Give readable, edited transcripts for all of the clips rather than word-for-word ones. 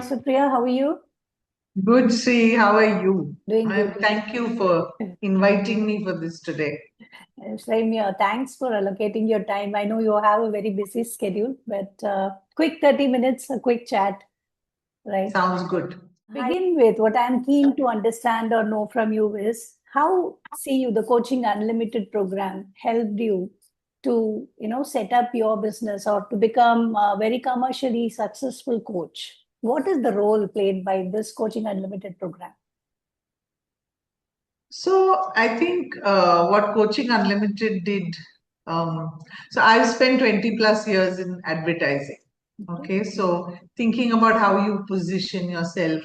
Supriya, how are you? Good, Sri. How are you? Doing good. And thank you for inviting me for this today. Same here. Thanks for allocating your time. I know you have a very busy schedule, but quick 30 minutes, a quick chat, right? Sounds good. Begin with what I'm keen to understand or know from you is how see you the Coaching Unlimited program helped you to set up your business or to become a very commercially successful coach. What is the role played by this Coaching Unlimited program? So I think what Coaching Unlimited did, so I've spent 20 plus years in advertising. Okay, so thinking about how you position yourself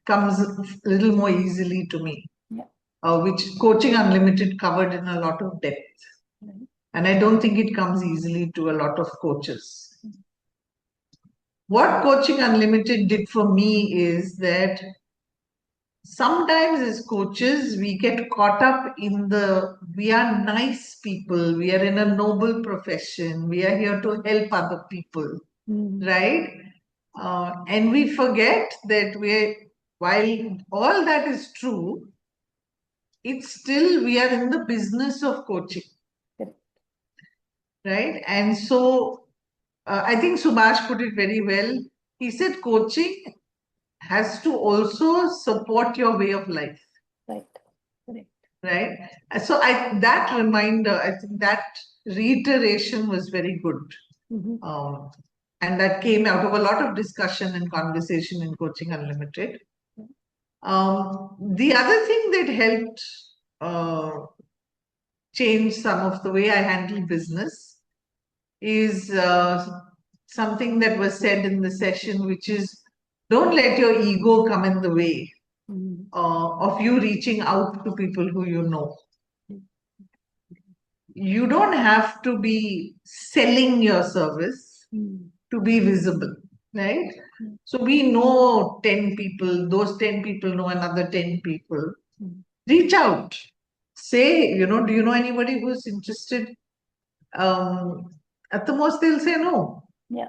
comes a little more easily to me, which Coaching Unlimited covered in a lot of depth. And I don't think it comes easily to a lot of coaches. What Coaching Unlimited did for me is that sometimes as coaches, we get caught up in we are nice people, we are in a noble profession, we are here to help other people, right? And we forget that while all that is true, it's still, we are in the business of coaching, right? And so I think Subhash put it very well. He said coaching has to also support your way of life. Right. Correct. Right. So that reminder, I think that reiteration was very good. And that came out of a lot of discussion and conversation in Coaching Unlimited. The other thing that helped change some of the way I handle business is something that was said in the session, which is don't let your ego come in the way of you reaching out to people who you know. You don't have to be selling your service to be visible, right? So we know 10 people, those 10 people know another 10 people. Reach out. Say, do you know anybody who's interested? At the most, they'll say no. Yeah.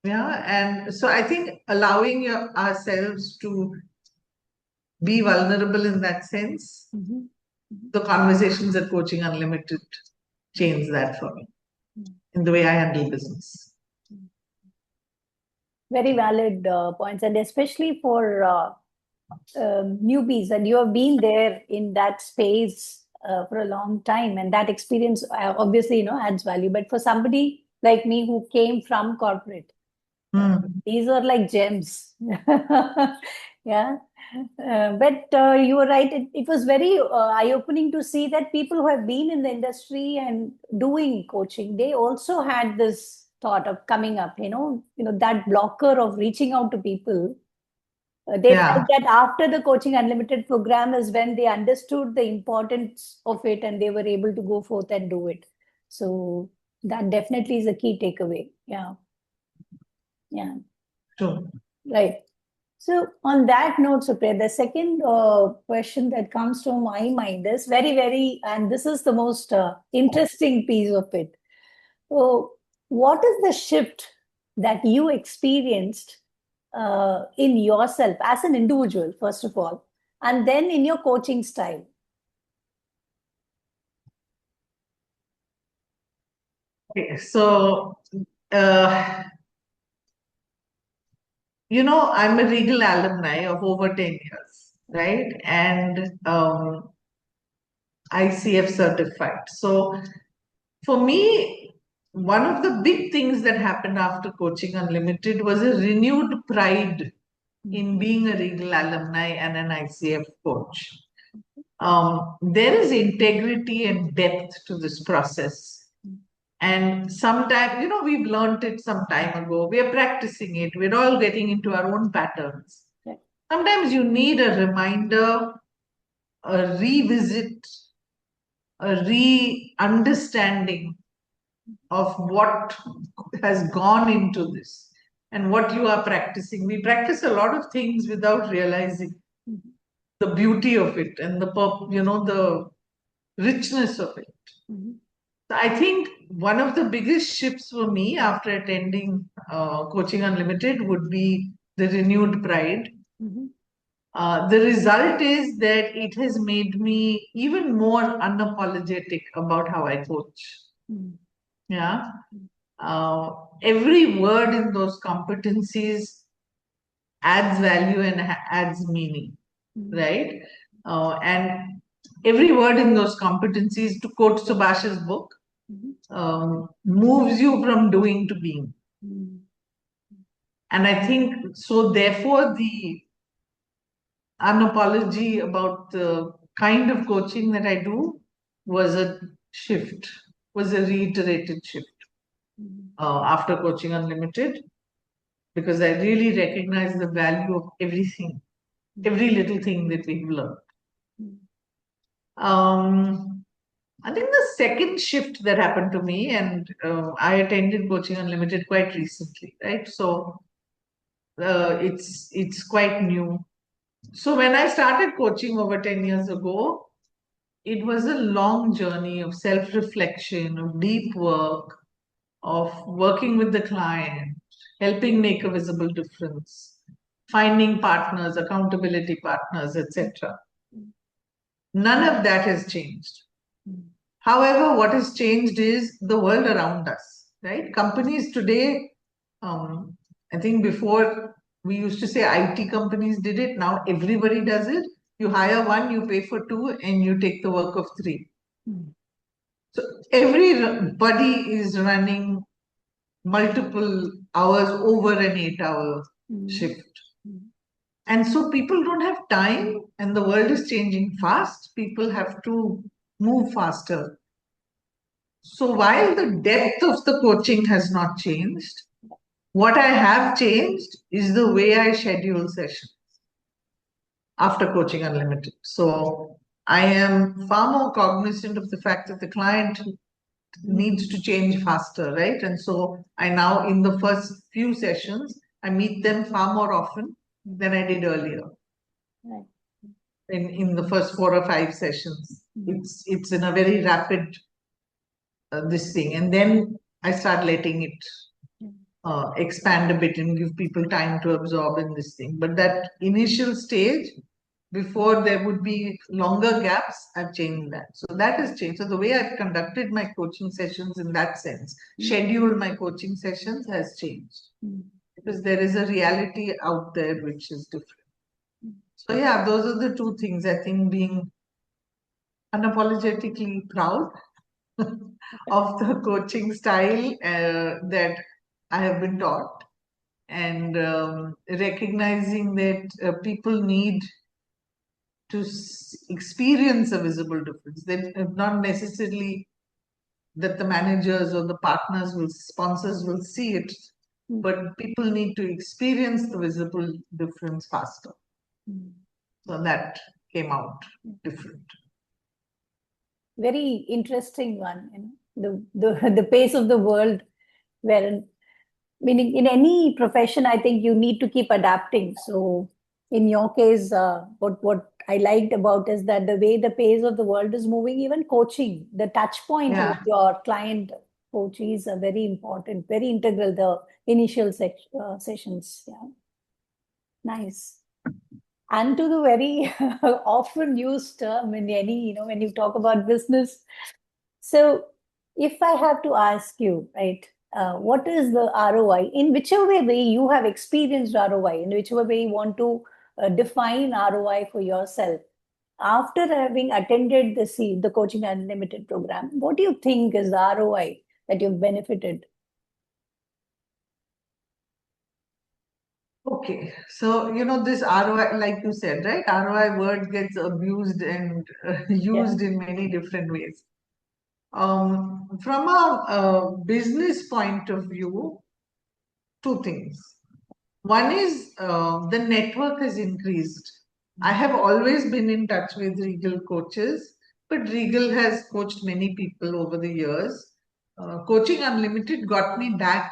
Yeah. And so I think allowing ourselves to be vulnerable in that sense, the conversations at Coaching Unlimited changed that for me in the way I handle business. Very valid points, and especially for newbies, and you have been there in that space for a long time, and that experience obviously adds value. But for somebody like me who came from corporate, these are like gems. Yeah. But you were right. It was very eye-opening to see that people who have been in the industry and doing coaching, they also had this thought of coming up, that blocker of reaching out to people. They felt that after the Coaching Unlimited program is when they understood the importance of it and they were able to go forth and do it. So that definitely is a key takeaway. Yeah. Yeah. Sure. Right. So on that note, Supriya, the second question that comes to my mind is very, and this is the most interesting piece of it. So what is the shift that you experienced in yourself as an individual, first of all, and then in your coaching style? Okay, so I'm a Regal alumni of over 10 years, right? And ICF-certified. So for me, one of the big things that happened after Coaching Unlimited was a renewed pride in being a Regal alumni and an ICF coach. There is integrity and depth to this process. And sometimes, we've learned it some time ago. We are practicing it. We're all getting into our own patterns. Sometimes you need a reminder, a revisit, a re-understanding of what has gone into this and what you are practicing. We practice a lot of things without realizing the beauty of it and the richness of it. So I think one of the biggest shifts for me after attending Coaching Unlimited would be the renewed pride. Mm-hmm. The result is that it has made me even more unapologetic about how I coach. Mm-hmm. Yeah. Uh, every word in those competencies adds value and adds meaning, right? And every word in those competencies, to quote Subhash's book, moves you from doing to being. And I think so, therefore, the unapology about the kind of coaching that I do was a shift, was a reiterated shift after Coaching Unlimited, because I really recognize the value of everything, every little thing that we've learned. I think the second shift that happened to me, and I attended Coaching Unlimited quite recently, right? So it's quite new. So when I started coaching over 10 years ago, it was a long journey of self-reflection, of deep work, of working with the client, helping make a visible difference, finding partners, accountability partners, etc. None of that has changed. However, what has changed is the world around us, right? Companies today, I think before we used to say IT companies did it, now everybody does it. You hire one, you pay for two, and you take the work of three. So everybody is running multiple hours over an 8-hour shift. And so people don't have time, and the world is changing fast. People have to move faster. So while the depth of the coaching has not changed, what I have changed is the way I schedule sessions after Coaching Unlimited. So I am far more cognizant of the fact that the client needs to change faster, right? And so I now, in the first few sessions, I meet them far more often than I did earlier. Right. In the first 4 or 5 sessions, it's in a very rapid this thing, and then I start letting it expand a bit and give people time to absorb in this thing. But that initial stage, before there would be longer gaps, I've changed that. So that has changed. So the way I've conducted my coaching sessions in that sense, scheduled my coaching sessions, has changed. Because there is a reality out there which is different. So yeah, those are the two things. I think being unapologetically proud of the coaching style that I have been taught, and recognizing that people need to experience a visible difference. That not necessarily that the managers or the partners will, sponsors will see it, but people need to experience the visible difference faster. So that came out different. Very interesting one, the pace of the world, where, meaning in any profession, I think you need to keep adapting. So in your case, what I liked about is that the way the pace of the world is moving, even coaching, the touch point with your client coaches are very important, very integral, the initial sessions. Yeah. Nice. And to the very often used term in any, when you talk about business. So if I have to ask you, right, what is the ROI? In whichever way you have experienced ROI, in whichever way you want to define ROI for yourself, after having attended the Coaching Unlimited program, what do you think is the ROI that you've benefited? Okay, so this ROI, like you said, right? ROI word gets abused and used in many different ways. From a business point of view, two things. One is the network has increased. I have always been in touch with Regal coaches, but Regal has coached many people over the years. Coaching Unlimited got me back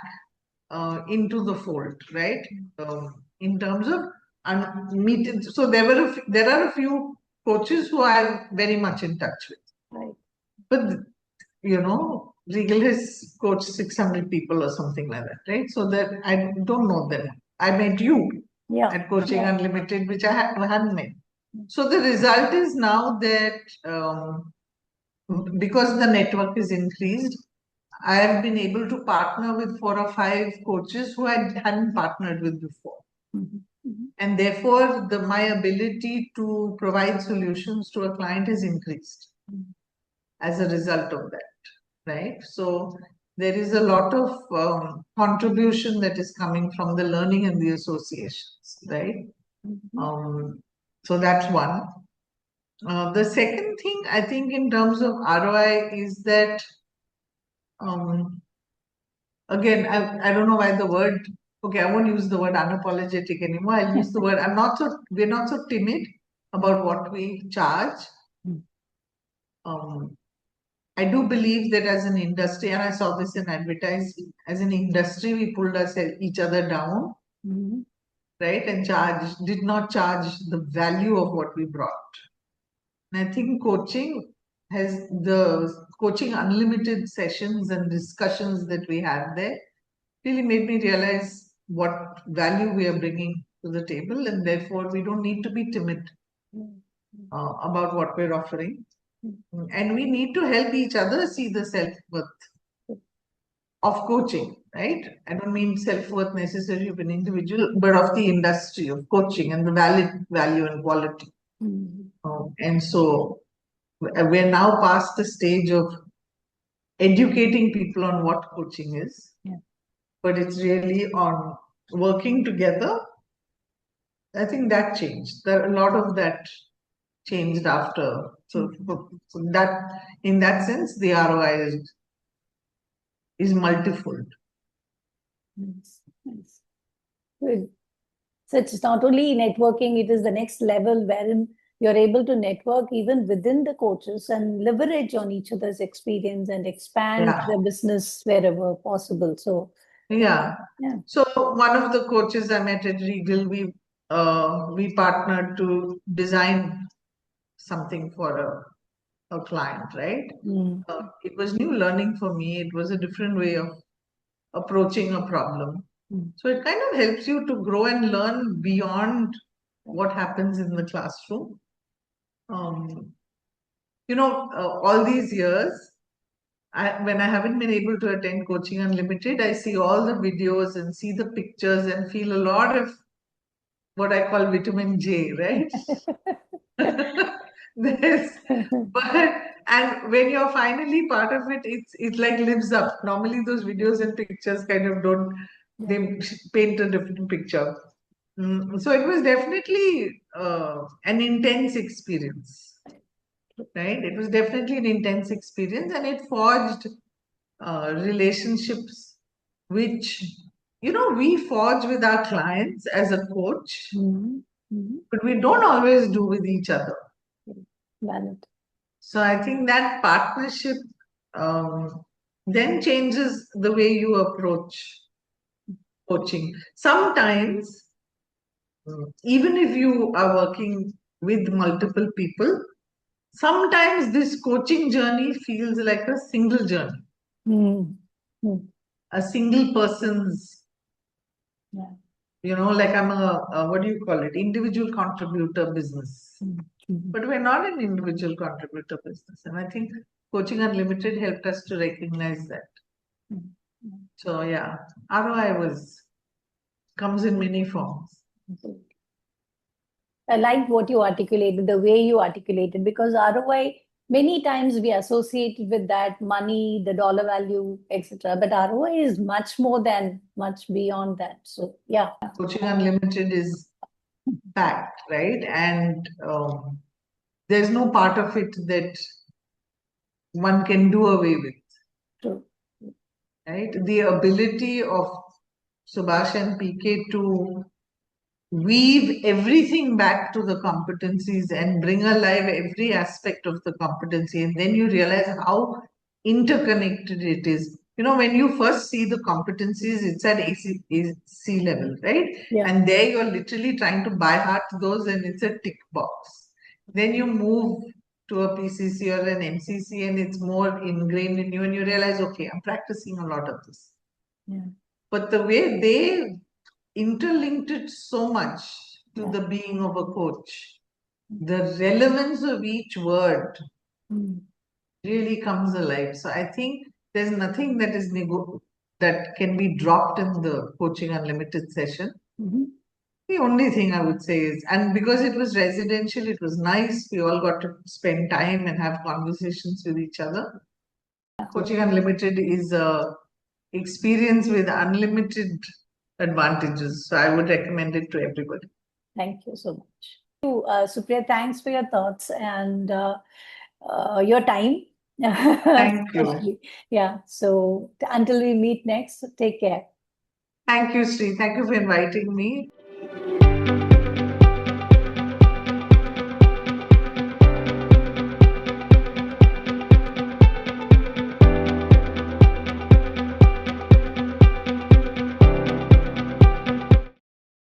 into the fold, right? In terms of meeting. So there are a few coaches who I'm very much in touch with. Right. But Regal has coached 600 people or something like that, right? So that I don't know them. I met you at Coaching Unlimited, which I hadn't met. So the result is now that because the network is increased, I have been able to partner with 4 or 5 coaches who I hadn't partnered with before. And therefore, my ability to provide solutions to a client has increased as a result of that, right? So there is a lot of contribution that is coming from the learning and the associations, right? So that's one. The second thing I think in terms of ROI is that, again, I don't know why okay, I won't use the word unapologetic anymore. I'll use the word, we're not so timid about what we charge. I do believe that as an industry, and I saw this in advertising, as an industry, we pulled each other down, right? And did not charge the value of what we brought. And I think coaching unlimited sessions and discussions that we had there really made me realize what value we are bringing to the table, and therefore we don't need to be timid about what we're offering. And we need to help each other see the self-worth of coaching, right? I don't mean self-worth necessarily of an individual, but of the industry of coaching and the value and quality. And so we're now past the stage of educating people on what coaching is, but it's really on working together. I think that changed. A lot of that changed after. So that, in that sense, the ROI is multifold. Nice. Good. So it's not only networking, it is the next level wherein you're able to network even within the coaches and leverage on each other's experience and expand the business wherever possible. So So one of the coaches I met at Regal, we partnered to design something for a client, right? It was new learning for me. It was a different way of approaching a problem. So it kind of helps you to grow and learn beyond what happens in the classroom. All these years, when I haven't been able to attend Coaching Unlimited, I see all the videos and see the pictures and feel a lot of what I call vitamin J, right? And when you're finally part of it, it like lives up. Normally those videos and pictures kind of don't, they paint a different picture. So it was definitely an intense experience, right? It was definitely an intense experience, and it forged relationships which, we forge with our clients as a coach, but we don't always do with each other. Valid. So I think that partnership then changes the way you approach coaching. Sometimes, even if you are working with multiple people, sometimes this coaching journey feels like a single journey, a single person's, like I'm what do you call it, individual contributor business. But we're not an individual contributor business. And I think Coaching Unlimited helped us to recognize that. So yeah, ROI comes in many forms. I like what you articulated, the way you articulated, because ROI, many times we associate with that money, the dollar value, etc. But ROI is much more than, much beyond that. So yeah. Coaching Unlimited is packed, right? And there's no part of it that one can do away with. True. Right? The ability of Subhash and PK to weave everything back to the competencies and bring alive every aspect of the competency. And then you realize how interconnected it is. When you first see the competencies, it's at AC level, right? And there you're literally trying to by heart those, and it's a tick box. Then you move to a PCC or an MCC, and it's more ingrained in you, and you realize, okay, I'm practicing a lot of this. Yeah. But the way they interlinked it so much to Yeah. the being of a coach, the relevance of each word really comes alive. So I think there's nothing that is that can be dropped in the Coaching Unlimited session. The only thing I would say is, and because it was residential, it was nice. We all got to spend time and have conversations with each other. Coaching Unlimited is a experience with unlimited advantages. So I would recommend it to everybody. Thank you so much. Supriya, thanks for your thoughts and your time. Thank you. Yeah. So until we meet next, take care. Thank you, Sri. Thank you for inviting me.